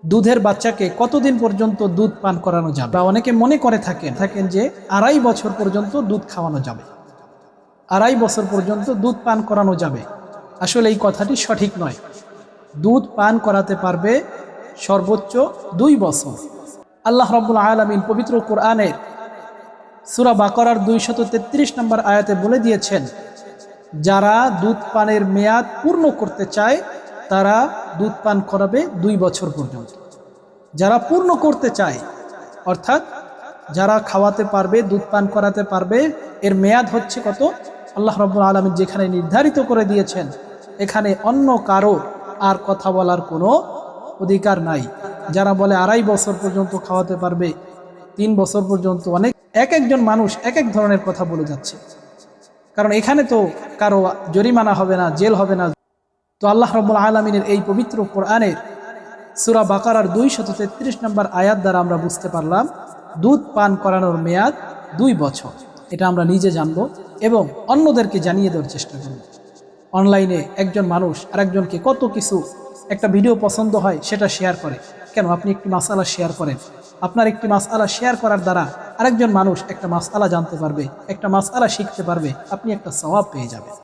দুধের বাচ্চাকে কতদিন পর্যন্ত দুধ পান করানো যাবে? বা অনেকে মনে করে থাকেন যে 2.5 বছর পর্যন্ত দুধ খাওয়ানো যাবে, 2.5 বছর পর্যন্ত দুধ পান করানো যাবে। আসলে এই কথাটি সঠিক নয়। দুধ পান করাতে পারবে সর্বোচ্চ 2 বছর। আল্লাহ রাব্বুল আলামিন পবিত্র কোরআনের সূরা বাকারার 233 নম্বর আয়াতে বলে দিয়েছেন, যারা দুধ পানের মেয়াদ পূর্ণ করতে চায় তারা দুধ পান করাবে 2 বছর পর্যন্ত। যারা পূর্ণ করতে চায়, অর্থাৎ যারা খাওয়াতে পারবে, দুধ পান করাতে পারবে, এর মেয়াদ হচ্ছে কত? আল্লাহ রাব্বুল আলামিন যেখানে নির্ধারিত করে দিয়েছেন, এখানে অন্য কারো আর কথা বলার কোনো অধিকার নাই। যারা বলে 2.5 বছর পর্যন্ত খাওয়াতে পারবে, 3 বছর পর্যন্ত, অনেক একজন মানুষ এক এক ধরনের কথা বলে যাচ্ছে। কারণ এখানে তো কারো জরিমানা হবে না, জেল হবে না। তো আল্লাহ রাব্বুল আলামিনের এই পবিত্র কোরআনের সূরা বাকারার 233 নম্বর আয়াত দ্বারা আমরা বুঝতে পারলাম দুধ পান করানোর মেয়াদ 2 বছর। এটা আমরা নিজে জানবো এবং অন্যদেরকে জানিয়ে দেওয়ার চেষ্টা করব। অনলাইনে একজন মানুষ আরেকজনকে কত কিছু, একটা ভিডিও পছন্দ হয় সেটা শেয়ার করে। কেন? আপনি একটি মাসআলা শেয়ার করেন, আপনার একটি মাসআলা শেয়ার করার দ্বারা আরেকজন মানুষ একটা মাসআলা জানতে পারবে, একটা মাসআলা শিখতে পারবে, আপনি একটা সওয়াব পেয়ে যাবেন।